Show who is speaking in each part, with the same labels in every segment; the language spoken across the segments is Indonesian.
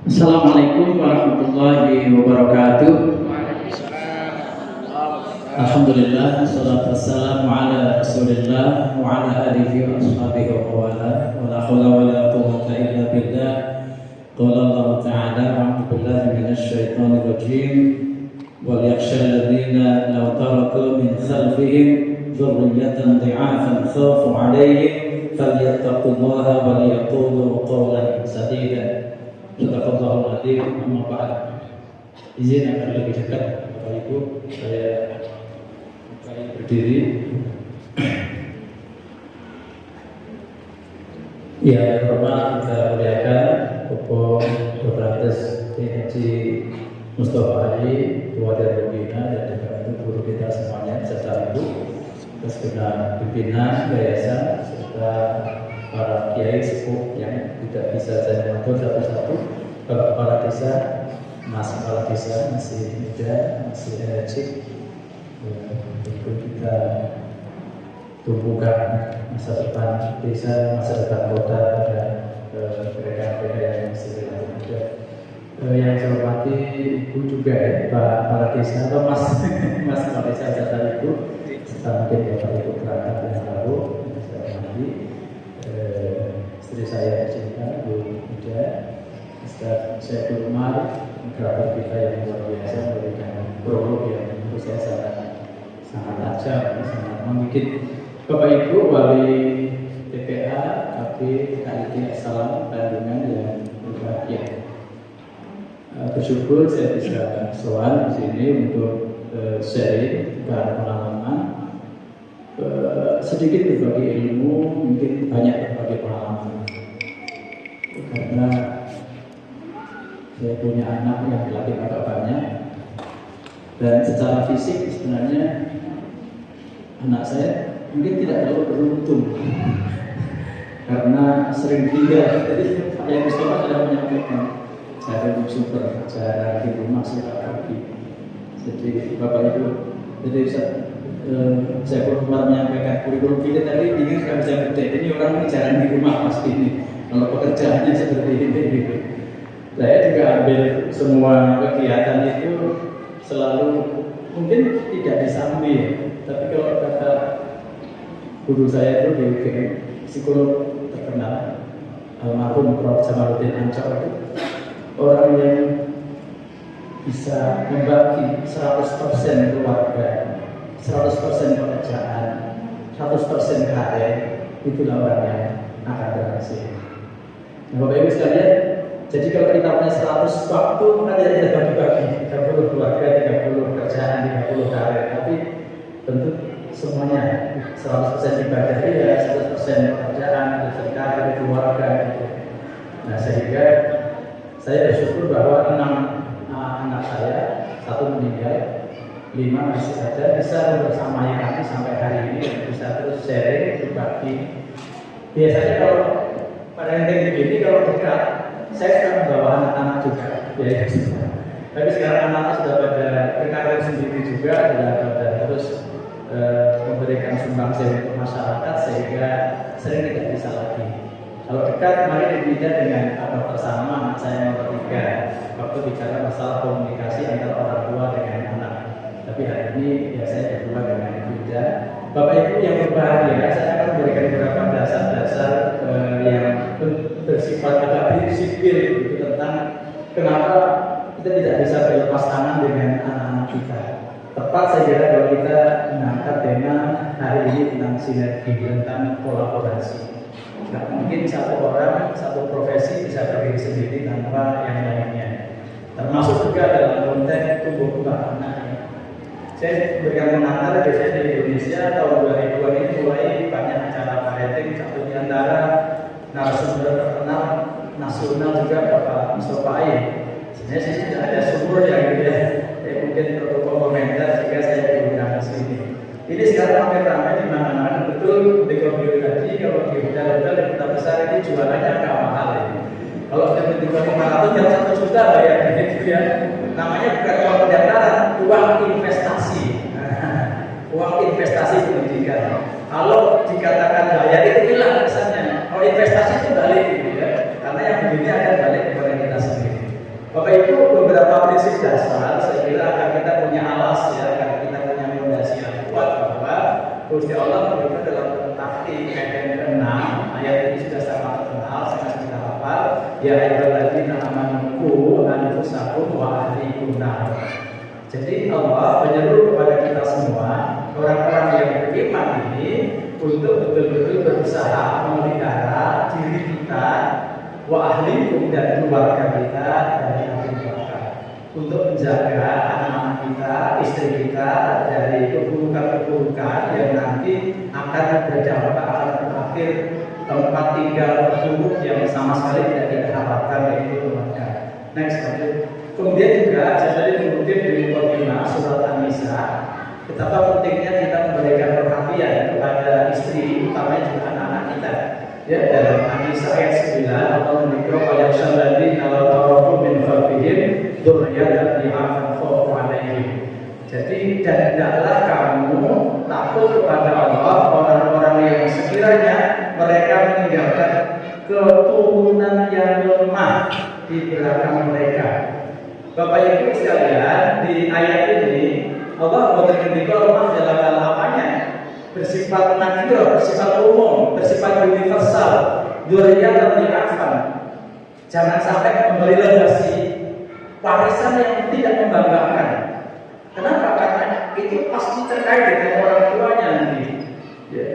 Speaker 1: Assalamualaikum warahmatullahi wabarakatuh. Alhamdulillah, salatu wassalamu ala rasulillah wa ala alihi wa ashabihi wa wala wa la hawla wa la quwwata illa billah. Qala Allah ta'ala, a'udzu billahi minasy syaithanir rajim. Wal yakhshal ladzina law taraku min khalfihim dhurriyyatan dhi'afan khafu 'alaihim falyattaqullaha wa liyaqulu qawlan sadida. Sadaqallahul adzim. Amma ba'd. Izin akan lebih dekat Bapak Ibu, saya berdiri. Ya, pertama kita muliakan Bapak Dr. Haji Mustafa Ali, Ketua dari Pembina, dan juga itu guru kita semuanya serta Ibu, terus kita pimpinan yayasan serta para kiai sepuh yang tidak bisa saya mengatur satu-satu, Bapak Kepala Desa, Mas Kepala Desa masih muda, masih energik, untuk kita tumbuhkan masa depan desa, masa depan kota pada mereka-mereka yang masih relatif muda. Yang saya hormati Ibu juga ya, Pak Kepala Desa atau Mas Mas Kepala Desa serta Ibu, serta mungkin Bapak Ibu perangkat yang baru, saya hormati istri saya tercinta Bu Ida, Ustaz Syaikh Umar, moderator kita yang luar biasa, memberikan prolog yang menurut saya sangat tajam, sangat membuat Bapak Ibu Wali TPA, KB, KIT, Assalam, Bandungan yang berbahagia. Bersyukur saya bisa soal di sini untuk sharing pengalaman, sedikit berbagi ilmu, mungkin banyak berbagi pengalaman. Karena saya punya anak yang relatif agak banyak, dan secara fisik sebenarnya anak saya mungkin tidak terlalu beruntung karena sering tinggal. Jadi yang Mustafa sudah menyampaikan, saya super cara di rumah suka pergi. Jadi Bapak Ibu, jadi saya pernah menyampaikan kurikulum kita tadi ingin kami bisa beda. Ini orang ini jarang di rumah pasti ini. Kalau pekerjaannya seperti ini, gitu. Saya juga ambil semua kegiatan itu selalu mungkin tidak disambi, tapi kalau kata guru saya itu di UGM, psikolog terkenal almarhum Prof. Jamaluddin Ancol, itu orang yang bisa membagi 100% keluarga, 100% pekerjaan, 100% karir, itulah orang yang akan berhasil. Nah, Bapak Ibu sekalian, jadi kalau kita punya 100 waktu, kan tidak bagi-bagi, 30 keluarga, 30 pekerjaan, 30 karir, tapi tentu semuanya 100% ibadah ya, 100% pekerjaan, 100% karir, keluarga gitu. Nah, sehingga saya bersyukur bahwa 6 anak saya, 1 meninggal, 5 masih ada, bisa bersamanya kami sampai hari ini, bisa terus sharing, berbagi. Biasanya kalau parenting begini, kalau dekat, saya suka membawa anak-anak juga, ya. Tapi sekarang anak-anak sudah pada berkarir sendiri juga, sudah pada terus memberikan sumbangsi untuk masyarakat, sehingga sering tidak bisa lagi. Kalau dekat, mari dibina dengan apa bersama. Anak saya nomor 3, waktu bicara masalah komunikasi antara orang tua dengan anak. Tapi hari ini ya saya berdua dengan Ibu Ida. Bapak Ibu yang berbahagia, saya akan memberikan beberapa dasar-dasar yang bersifat agak sipil gitu, tentang kenapa kita tidak bisa berlepas tangan dengan anak-anak kita. Tepat saya kira kalau kita mengangkat tema hari ini tentang sinergi, tentang kolaborasi. Nah, mungkin satu orang, satu profesi bisa berdiri sendiri tanpa yang lainnya. Termasuk juga dalam konteks tumbuh kembang anak. Saya memberikan pengantar biasanya di Indonesia tahun 2000-an ini mulai banyak acara parenting, satu di antara narasumber terkenal nasional juga Bapak Mustafa Ali. Sebenarnya sih tidak ada sumber yang gitu ya, mungkin protokol komentar sehingga saya diundang ke sini. Ini sekarang ramai-ramai di mana-mana, betul di Komunikasi tadi, kalau di hotel-hotel yang kita besar ini jualannya agak mahal ini. Kalau tiba-tiba 500 yang 1 juta bayar gitu ya. Namanya bukan uang pendaftaran, uang investasi. Uang investasi pendidikan. Kalau dikatakan bayar itu hilang kesannya. Kalau investasi itu balik gitu ya. Karena yang begini akan balik kepada kita sendiri. Bapak Ibu, beberapa prinsip dasar saya kira agar kita punya alas ya, agar kita punya fondasi yang kuat bahwa Gusti Allah memberikan dalam Takwin ayat ke-6, ayat ini sudah sangat terkenal, sangat kita hafal. Ya ayyuhalladzina amanu anfusakum wa ahlikum nar. Jadi Allah menyeru kepada kita semua, orang-orang yang beriman ini, untuk betul-betul berusaha memelihara diri kita, wa ahlikum dan keluarga kita dari api neraka, untuk menjaga anak-anak kita, istri kita dari keburukan-keburukan yang nanti akan berdampak, akan berakhir tempat tinggal terburuk yang sama sekali tidak kita harapkan, yaitu keluarga. Next, kemudian juga saya tadi mengutip dari Al-Qur'an surat An-Nisa, betapa pentingnya kita memberikan perhatian kepada istri, utamanya juga anak-anak kita. Ya, dalam An-Nisa ayat 9 Allah menyebut pada syalladzina la tarafu min khalfihim dzurriyyatan li'afan khawfu 'alaihim. Jadi dan hendaklah kamu takut kepada Allah, orang-orang yang sekiranya mereka meninggalkan keturunan yang lemah di belakang mereka. Bapak Ibu sekalian, di ayat ini Allah memberikan lemah dalam hal apanya? Bersifat nakir, bersifat umum, bersifat universal. Dzurriyyatan li'afan. Jangan sampai memberi legasi warisan yang tidak membanggakan. Kenapa? Karena itu pasti terkait dengan orang tuanya nanti. Ya.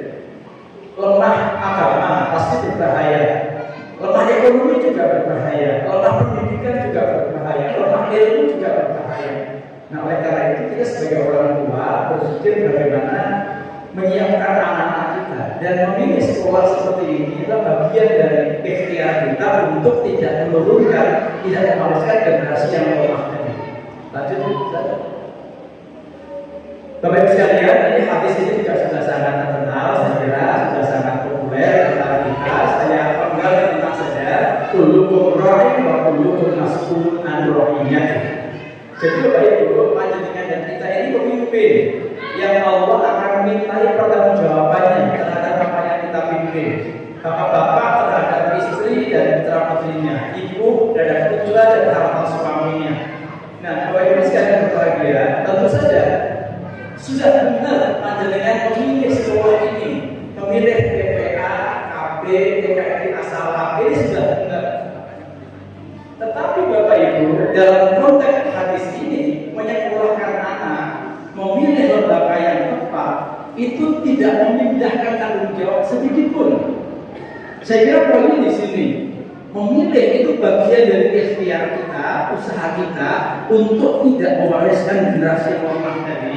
Speaker 1: Lemah agama pasti berbahaya. Lemah ekonomi juga berbahaya. Lemah pendidikan juga berbahaya. Lemah ilmu juga berbahaya. Nah, oleh karena itu kita sebagai orang tua berpikir bagaimana menyiapkan anak-anak kita, dan memilih sekolah seperti ini adalah bagian dari ikhtiar kita untuk tidak menurunkan, tidak memaleskan generasi yang lemah tadi. Lanjut. Bapak Ibu sekalian, ini hadis ini juga sudah sangat terkenal, saya kira sudah sangat populer antara kita. Saya penggal tentang saja kullukum ra'in wa kullukum mas'ulun an ra'iyatihi. Jadi Bapak Ibu, panjenengan dan kita ini pemimpin yang Allah akan mintai pertanggungjawabannya terhadap apa yang kita pimpin. Bapak-bapak terhadap istri dan mitra putrinya, ibu terhadap putra dan terhadap suaminya. Nah, Bapak Ibu sekalian berbahagia, tentu saja sudah benar panjenengan memilih sekolah ini, memilih PPA, KB, TKI asal ini sudah benar. Tetapi Bapak Ibu, dalam konteks hadis ini menyekolahkan anak, memilih lembaga yang tepat, itu tidak memindahkan tanggung jawab sedikit pun. Saya kira poinnya di sini, memilih itu bagian dari ikhtiar kita, usaha kita untuk tidak mewariskan generasi yang lemah tadi,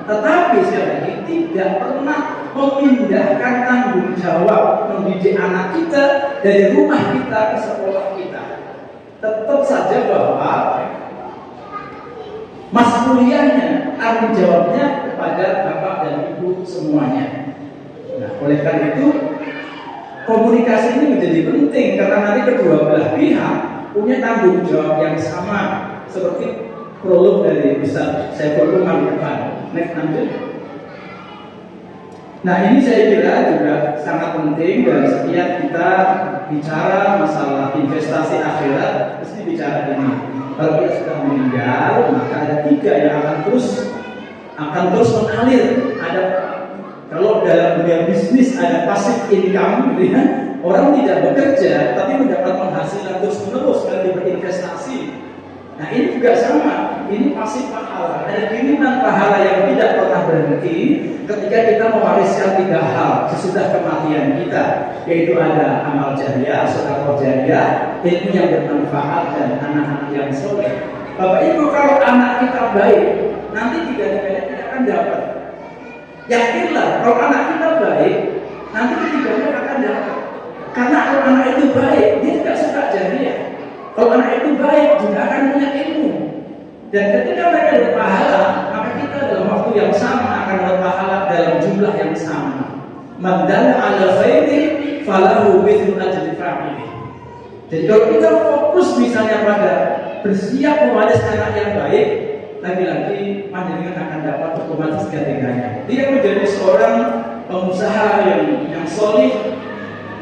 Speaker 1: tetapi sekali lagi tidak pernah memindahkan tanggung jawab mendidik anak kita dari rumah kita ke sekolah kita. Tetap saja bahwa mas'uliyahnya, tanggung jawabnya kepada bapak dan ibu semuanya. Nah, oleh karena itu komunikasi ini menjadi penting karena nanti kedua belah pihak punya tanggung jawab yang sama, seperti prolog dari Ustaz Saiful Umar depan. Next, lanjut. Nah, ini saya kira juga sangat penting dan setiap kita bicara masalah investasi akhirat mesti bicara ini. Kalau dia sudah meninggal, maka ada tiga yang akan terus mengalir. Ada, kalau dalam dunia bisnis ada passive income, gitu ya. Orang tidak bekerja tapi mendapat penghasilan terus menerus kalau berinvestasi. Nah, ini juga sama. Ini pasif pahala. Ada kiriman pahala yang tidak pernah berhenti ketika kita mewariskan tiga hal sesudah kematian kita, yaitu ada amal jariah, sedekah jariah, ilmu yang bermanfaat, dan anak-anak yang soleh. Bapak Ibu, kalau anak kita baik, nanti tiga-tiganya kita akan dapat. Yakinlah, kalau anak kita baik, nanti ketiganya akan dapat. Karena kalau anak itu baik, dia tidak suka jariah. Kalau anak itu baik, juga akan punya ilmu. Dan ketika mereka berpahala, maka kita dalam waktu yang sama akan berpahala dalam jumlah yang sama. Man dalla 'ala khairin falahu mithlu ajri fa'ili. Jadi kalau kita fokus misalnya pada bersiap mewaris anak yang baik, lagi-lagi panjenengan akan dapat otomatis ketiganya. Dia menjadi seorang pengusaha yang solih,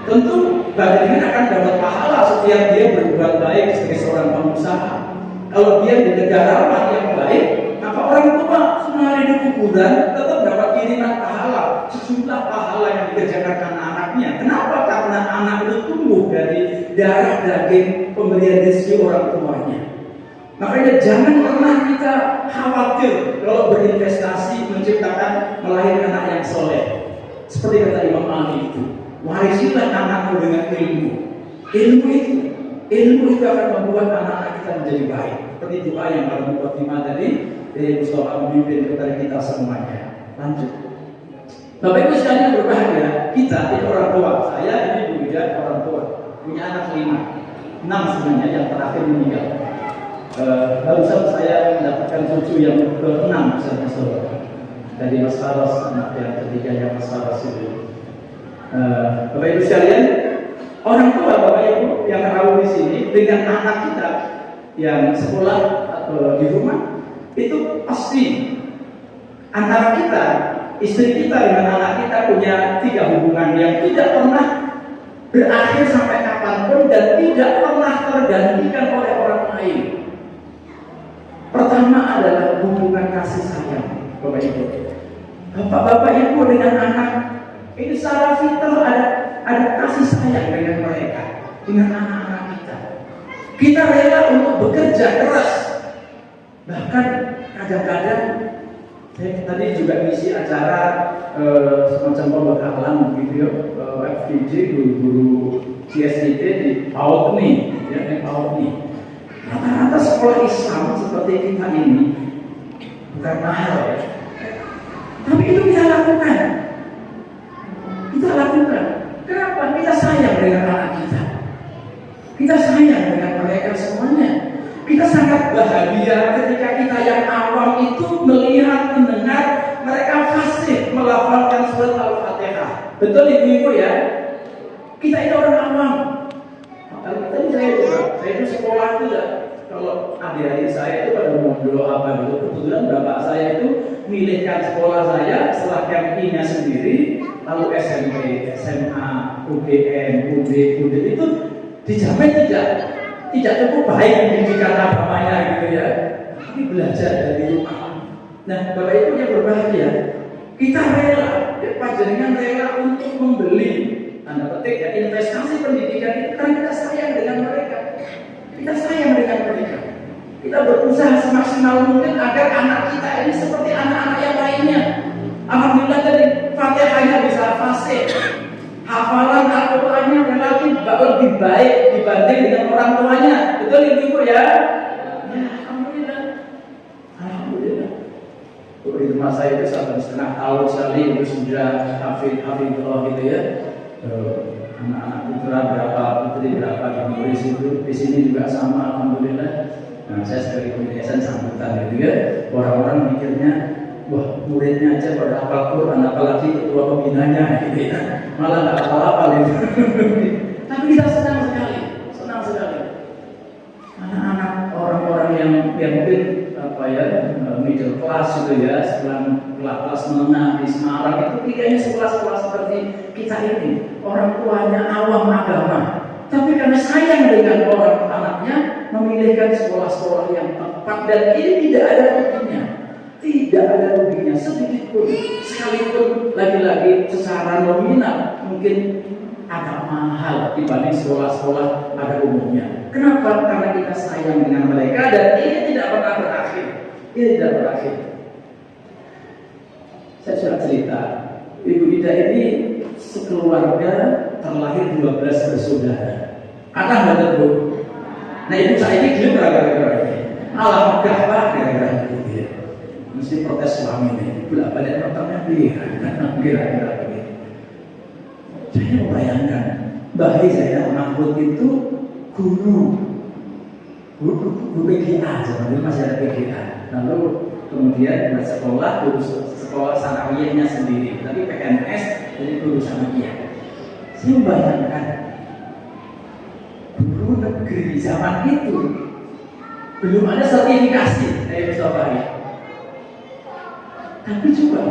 Speaker 1: tentu Bagaimana akan dapat pahala setiap dia berbuat baik sebagai seorang pengusaha. Kalau dia di negarawan yang baik, maka orang tua semua di kuburan tetap dapat kiriman pahala, sejumlah pahala yang dikerjakan anaknya. Kenapa? Karena anak itu tumbuh dari darah daging pemberian rezeki orang tuanya. Makanya jangan pernah kita khawatir kalau berinvestasi menciptakan melahirkan anak yang soleh. Seperti kata Imam Ali itu, warisilah anakmu dengan ilmu. Ilmu itu akan membuat anak-anak kita menjadi baik. Seperti doa yang baru Fatimah tadi dari Mustafa memimpin kepada kita semuanya. Lanjut. Bapak Ibu sekalian berbahagia, kita itu orang tua. Saya ini juga orang tua, punya anak 5, 6 sebenarnya, yang terakhir meninggal. Barusan saya mendapatkan cucu yang ke-6 saudara. Dari Mas Faros, anak yang ketiga yang Mas Faros itu. Bapak Ibu sekalian, orang tua Bapak Ibu yang tahu di sini dengan anak kita yang sekolah atau di rumah, itu pasti antara kita, istri kita dengan anak kita punya 3 hubungan yang tidak pernah berakhir sampai kapanpun dan tidak pernah tergantikan oleh orang lain. Pertama adalah hubungan kasih sayang, Bapak Ibu. Bapak Ibu dengan anak ini secara fitrah ada kasih sayang dengan mereka, dengan anak-anak kita. Kita rela untuk bekerja keras. Bahkan kadang-kadang saya tadi juga ngisi acara semacam pembekalan video FGJ guru CSIT di PAUD nih, ya, di PAUD nih. Rata-rata sekolah Islam seperti kita ini bukan mahal ya, tapi itu kita lakukan. Kita lakukan. Kenapa? Kita sayang dengan anak kita. Kita sayang dengan mereka semuanya. Kita sangat bahagia ketika kita yang awam itu melihat, mendengar mereka fasih melafalkan surat Al-Fatihah. Betul ibu-ibu ya? Kita itu orang awam. Tadi saya itu sekolah itu ya. Kalau adik-adik saya itu pada mondok apa gitu, kebetulan bapak saya itu milihkan sekolah saya setelah KMI-nya sendiri, lalu SMP, SMA, UGM, UD itu dijamin tidak cukup baik pendidikan agamanya gitu ya, tapi belajar dari rumah. Nah, Bapak Ibu yang berbahagia, kita rela, panjenengan rela untuk membeli, tanda petik ya, investasi pendidikan itu karena kita sayang dengan mereka. Kita sayang dengan mereka. Kita berusaha semaksimal mungkin agar anak kita ini seperti anak-anak yang lainnya. Alhamdulillah tadi Fatihahnya bisa fasih, hafalan Al-Qur'annya relatif lebih baik dibanding dengan orang tuanya. Betul ibu-ibu ya? Ya, alhamdulillah. Alhamdulillah. Di rumah saya itu 1,5 tahun sekali itu sudah hafidhullah gitu ya. Anak-anak putra berapa, putri berapa di sini juga sama, alhamdulillah. Nah, saya sebagai pembiasan sambutan gitu ya. Orang-orang mikirnya, wah muridnya aja pada hafal Quran, apalagi ketua pembinanya gitu ya. Malah nggak hafal-hafal itu. Tapi kita senang sekali. Anak-anak orang-orang yang mungkin apa ya, middle class gitu ya, kelas menengah di Semarang itu kayaknya sekolah-sekolah seperti kita ini, orang tuanya awam agama, tapi karena sayang dengan orang anaknya memilihkan sekolah-sekolah yang tepat, dan ini tidak ada ruginya sedikit pun, sekalipun lagi-lagi secara nominal mungkin agak mahal dibanding sekolah-sekolah pada umumnya. Kenapa? Karena kita sayang dengan mereka dan ini tidak pernah berakhir. Saya sudah cerita, Ibu Ida ini sekeluarga terlahir 12 bersaudara. Anak betul Bu. Nah ibu saya ini gelap gara-gara ini. Alam megah Pak gara-gara itu. Mesti protes suami ini. Bolak balik nontonnya kira-kira begitu. Saya membayangkan, bayi saya Mahmud itu guru PGA, zaman itu masih ada PGA. Lalu kemudian sekolah sanawiyahnya sendiri, tapi PNS jadi guru sanawiyah. Saya membayangkan guru negeri zaman itu belum ada sertifikasi dari Mustafa. Tapi coba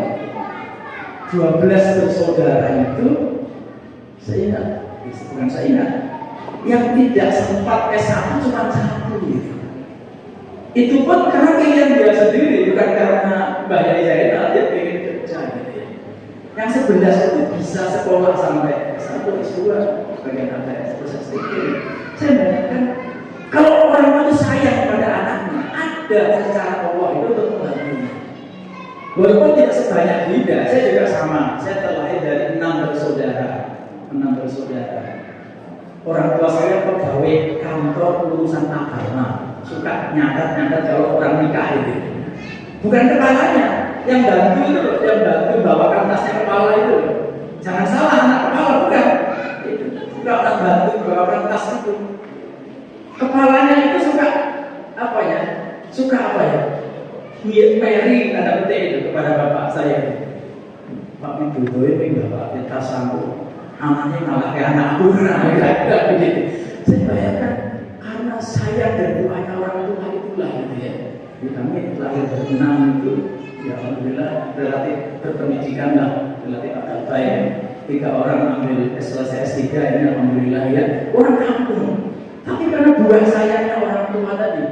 Speaker 1: 12 bersaudara itu, saya ingat bukan saya ingat, yang tidak sempat S1 cuma satu gitu. Itu pun karena pilihan dia sendiri, bukan karena Mbak Zainal dia pengen kerja gitu ya. Yang sebelas itu bisa sekolah sampai S1, S2, bagian ATS, proses tinggi. Saya bayangkan kalau orang itu sayang pada anaknya, ada secara Allah itu untuk membantunya. Walaupun tidak sebanyak Dinda, saya juga sama. Saya terlahir dari 6 bersaudara. Orang tua saya pegawai kantor urusan agama, suka nyatat kalau orang nikah itu. Bukan kepalanya, yang bantu itu, yang bantu bawakan tasnya kepala itu. Jangan salah, anak kepala bukan. Itu suka orang bantu bawakan tas itu. Kepalanya itu suka apa ya? Mary tanda petik itu kepada bapak saya. Pak itu ini bapak kita sanggup. Anaknya malah kayak anak kurang, begitu. Saya bayangkan karena sayang dan doanya orang tua itulah gitu ya. Kami lahir dari 6 itu, ya alhamdulillah relatif berpendidikan lah, relatif agak baik. 3 orang ambil selesai S3 ini alhamdulillah ya. Orang kampung, tapi karena buah sayangnya orang tua tadi.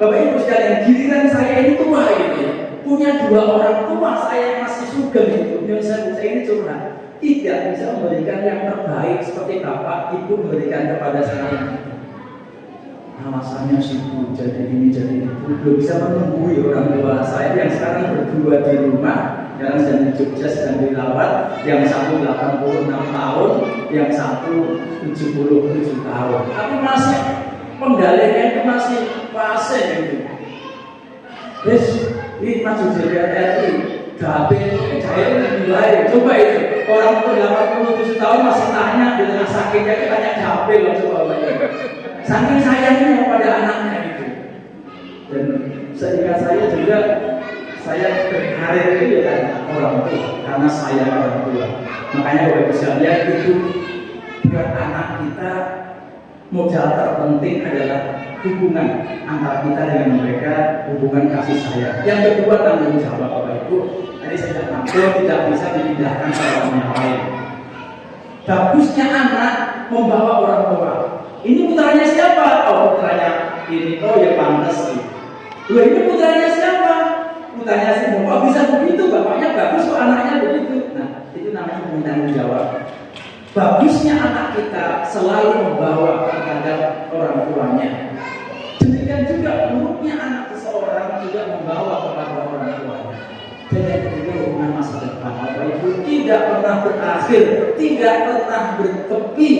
Speaker 1: Bapak Ibu sekalian, giliran saya ini tua gitu ya. Punya 2 orang tua saya yang masih sugeng gitu. Saya ini curhat. Tidak bisa memberikan yang terbaik seperti bapak ibu memberikan kepada saya. Alasannya sibuk jadi ini jadi itu, belum bisa menunggui orang tua saya yang sekarang berdua di rumah, yang sedang di Jogja sedang dirawat, yang satu 86 tahun, yang satu 77 tahun. Tapi masih penggaliannya itu masih fase gitu. Terus ini masuk DPR RI. Coba itu orang umur 87 tahun masih tanya di tengah sakitnya kita tanya capek loh coba. Saking sayangnya pada anaknya itu. Dan seingat saya juga saya berkarir itu ya orang tua karena sayang orang tua. Makanya Bapak sekalian itu buat anak kita modal terpenting adalah hubungan antara kita dengan mereka, hubungan kasih sayang. Yang kedua tanggung jawab Bapak Ibu. Tadi saya katakan tidak bisa dipindahkan ke orang yang lain. Bagusnya anak membawa orang tua. Ini putranya siapa? Oh putranya ini. Oh ya pantas sih. Loh ini putranya siapa? Putranya si bapak bisa begitu. Bapaknya bagus kok anaknya begitu. Nah itu namanya tanggung jawab. Bagusnya anak kita selalu membawa kepada orang tuanya. Demikian juga buruknya anak seseorang juga membawa kepada orang tuanya. Dan yang ketiga hubungan masa depan Bapak Ibu tidak pernah berakhir, tidak pernah bertepi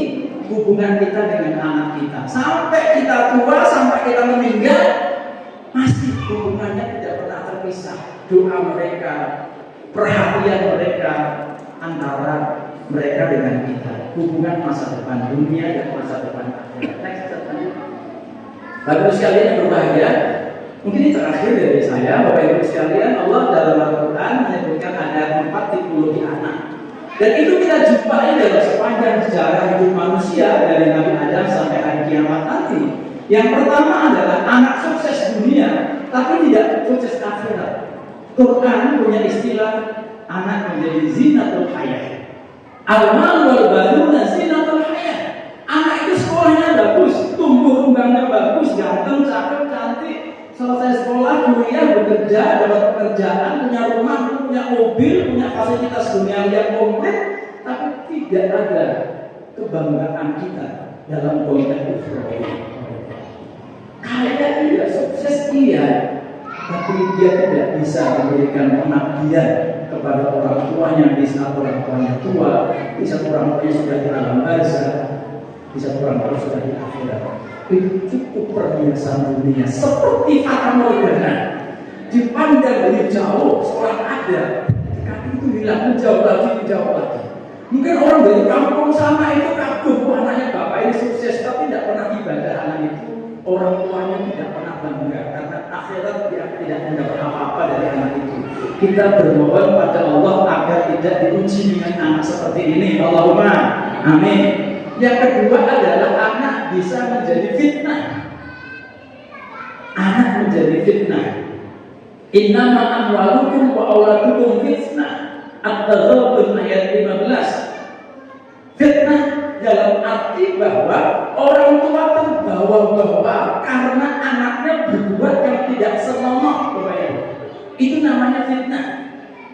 Speaker 1: hubungan kita dengan anak kita. Sampai kita tua, sampai kita meninggal, masih hubungannya tidak pernah terpisah. Doa mereka, perhatian mereka antara mereka dengan kita. Hubungan masa depan dunia dan masa depan akhirat. Next, Bapak sekalian yang berbahagia, mungkin ini terakhir dari saya, Bapak Ibu sekalian, Allah dalam Al-Quran menyebutkan ada 40 anak. Dan itu kita jumpai dalam sepanjang sejarah hidup manusia dari Nabi Adam sampai hari kiamat nanti. Yang pertama adalah anak sukses dunia, tapi tidak sukses akhirat. Quran punya istilah anak menjadi zinatul hayah. Al-mal wal banuna zinatul hayah. Anak itu sekolahnya bagus, tumbuh kembangnya bagus, ganteng, cakep, cantik. Selesai sekolah, kuliah, bekerja, dapat pekerjaan, punya rumah, punya mobil, punya fasilitas dunia yang komplit, tapi tidak ada kebanggaan kita dalam konteks ukhrawi. Kaya tidak sukses iya, tapi dia tidak bisa memberikan pengabdian kepada orang tuanya di saat orang tuanya tua, di saat orang tuanya sudah di alam barzah, di saat orang tua sudah di akhirat. Itu cukup perhiasan dunia seperti fata morgana, dipandang dari jauh seorang ada, ketika itu hilang jauh lagi. Mungkin orang dari kampung sana itu kagum, anaknya bapak ini sukses, tapi tidak pernah ibadah anak itu. Orang tuanya tidak pernah bangga karena akhirat dia tidak mendapat apa-apa dari anak itu. Kita bermohon pada Allah agar tidak diuji dengan anak seperti ini. Allahumma amin. Yang kedua adalah anak bisa menjadi fitnah. Anak menjadi fitnah. Innama amwalukum wa auladukum fitnah. At-Taghabun ayat 15. Fitnah dalam arti bahwa orang tua terbawa-bawa karena anaknya berbuat yang tidak senonoh, Bapak Ibu. Itu namanya fitnah.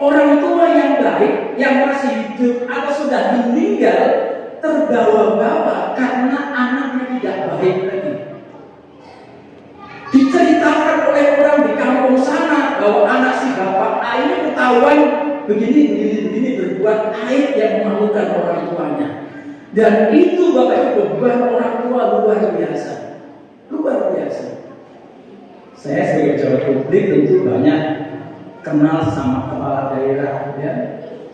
Speaker 1: Orang tua yang baik, yang masih hidup atau sudah meninggal, terbawa-bawa karena anaknya tidak baik lagi. Diceritakan oleh orang di kampung sana bahwa anak si bapak A ini ketahuan begini berbuat aib yang memalukan orang tuanya. Dan itu Bapak Ibu beban orang tua luar biasa. Luar biasa. Saya sebagai pejabat publik tentu banyak kenal sama kepala daerah, ya,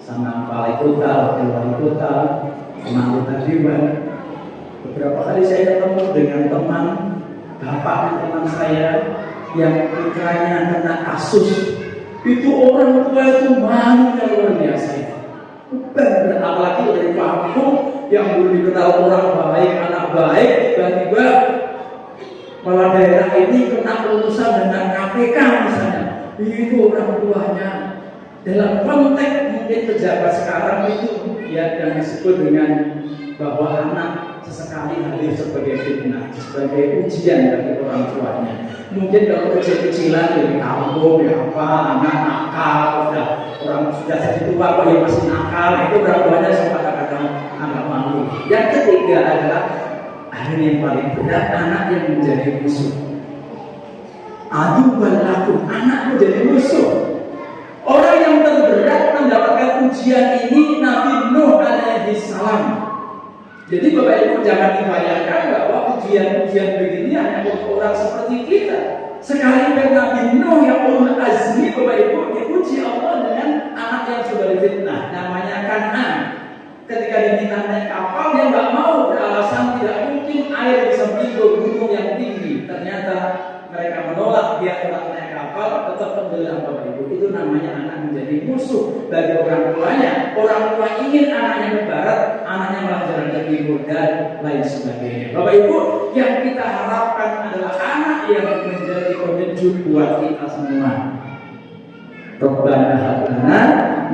Speaker 1: sama wali kota, wakil wali kota, sama anggota dewan. Beberapa kali saya ketemu dengan teman bapak teman saya yang putranya kena kasus. Itu orang tua itu malunya luar biasa. Benar, apalagi dari kampung yang belum dikenal orang baik, anak baik, tiba-tiba kepala daerah ini kena urusan dengan KPK misalnya. Itu orang tuanya. Dalam konteks mungkin pejabat sekarang itu ya yang disebut dengan bahwa anak sesekali hadir sebagai fitnah, sebagai ujian bagi orang tuanya. Mungkin kalau kecil-kecilan dari kampung ya apa, anak nakal, orang sudah jadi tua kok ya masih nakal, itu orang tuanya sempat kadang-kadang agak malu. Yang ketiga adalah akhirnya yang paling berat, anak yang menjadi musuh. Adu balakum, anak menjadi musuh. Orang yang terberat mendapatkan ujian ini Nabi Nuh alaihi salam. Jadi Bapak Ibu jangan dibayangkan bahwa ujian-ujian begini hanya untuk orang seperti kita. Sekalipun Nabi Nuh yang ulul azmi, Bapak Ibu, diuji Allah dengan anak yang sudah difitnah, namanya Kan'an. Ketika diminta naik kapal, dia nggak mau, beralasan tidak mungkin air bisa menyentuh gunung yang tinggi. Ternyata mereka menolak, dia tetap naik kapal, tetap tenggelam, Bapak Ibu. Itu namanya anak menjadi musuh bagi orang tuanya. Orang tua ingin anaknya ke barat, anaknya malah jalan ke timur dan lain sebagainya. Bapak Ibu, yang kita harapkan adalah anak yang menjadi penejuk buat kita semua. Rabbana hab lana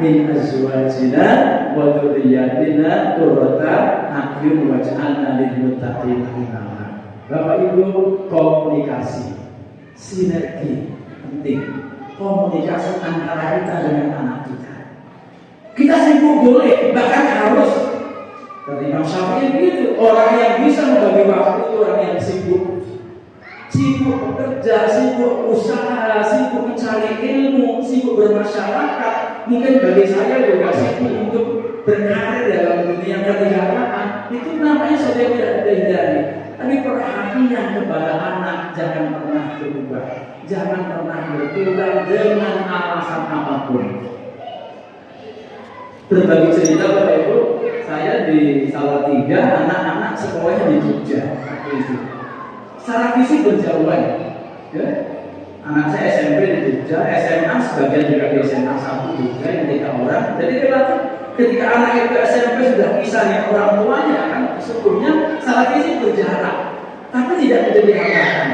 Speaker 1: min azwajina wa dzurriyyatina qurrata a'yun waj'alna lil muttaqina imama. Bapak Ibu, komunikasi, sinergi penting. Komunikasi antara kita dengan anak kita. Kita sibuk boleh, bahkan harus. Dari Imam Syafi'i begitu, orang yang bisa membagi waktu itu orang yang sibuk bekerja, sibuk usaha, sibuk mencari ilmu, sibuk bermasyarakat. Mungkin bagi saya juga sibuk untuk berkarir dalam dunia kenegaraan. Itu namanya sudah tidak dihindari. Tapi perhatian kepada anak jangan pernah berubah, jangan pernah berkurang dengan alasan apapun. Berbagi cerita Bapak Ibu, saya di Salatiga, anak-anak sekolahnya di Jogja. Secara fisik berjauhan, ya. Anak saya SMP di Jogja, SMA sebagian juga di SMA 1 juga yang 3 orang. Jadi relatif ketika anak itu SMP sudah pisahnya orang tuanya kan, sebelumnya secara fisik berjarak, tapi tidak menjadi hambatan.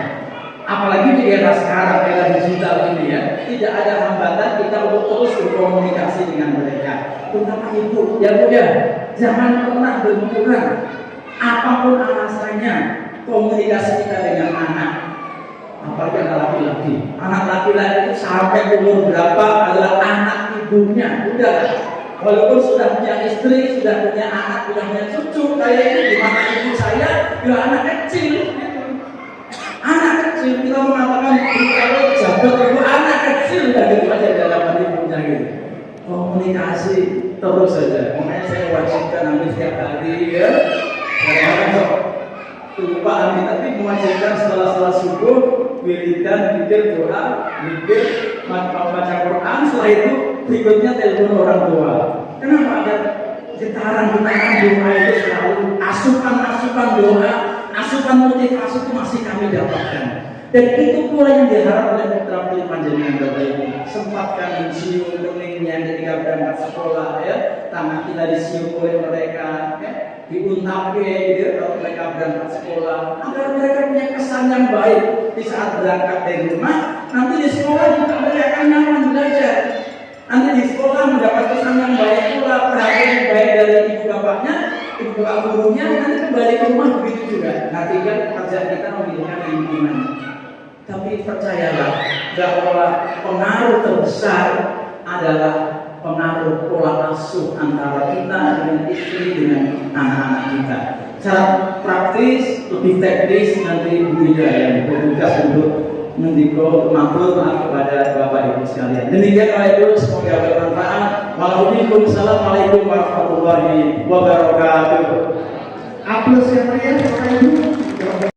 Speaker 1: Apalagi di era sekarang, era digital ini ya, tidak ada hambatan kita untuk terus berkomunikasi dengan mereka. Terutama ibu, ya Bu ya, jangan pernah berkurang apapun alasannya komunikasi kita dengan anak. Apalagi anak laki-laki. Anak laki-laki itu sampai umur berapa adalah anak ibunya. Udah, walaupun sudah punya istri, sudah punya anak, sudah punya cucu, kayak ini di mata ibu saya, ya anak kecil. Anak kecil, kita mengatakan kalau jabat itu anak kecil, udah gitu aja dalam ibunya gitu. Komunikasi terus saja. Makanya saya wajibkan hampir setiap hari ya. Kadang-kadang kelupaan tapi mewajibkan setelah subuh wiridan, zikir, doa, zikir, baca Quran. Setelah itu berikutnya telepon orang tua. Kenapa ada getaran doa itu selalu asupan doa, asupan motivasi itu masih kami dapatkan. Dan itu pula yang diharap oleh putra putri panjenengan Bapak Ibu. Sempatkan disium keningnya ketika berangkat sekolah ya, tangan kita disium oleh mereka ya, diuntapke gitu kalau mereka berangkat sekolah, agar mereka punya kesan yang baik di saat berangkat dari rumah. Nanti di sekolah juga mereka akan nyaman belajar. Nanti di sekolah mendapat kesan yang baik pula, perhatian yang baik dari ibu bapaknya. ibu bapak gurunya nanti kembali ke rumah begitu juga. Nanti kan pekerjaan kita memiliki lingkungan. Tapi percayalah bahwa pengaruh terbesar adalah pengaruh pola asuh antara kita dengan istri dengan anak-anak kita. Secara praktis, lebih teknis nanti Bu Ida yang bertugas untuk mendikau matur kepada Bapak Ibu sekalian. Demikian Bapak Ibu, semoga bermanfaat. Wassalamualaikum warahmatullahi wabarakatuh.
Speaker 2: Aplaus yang meriah Bapak Ibu.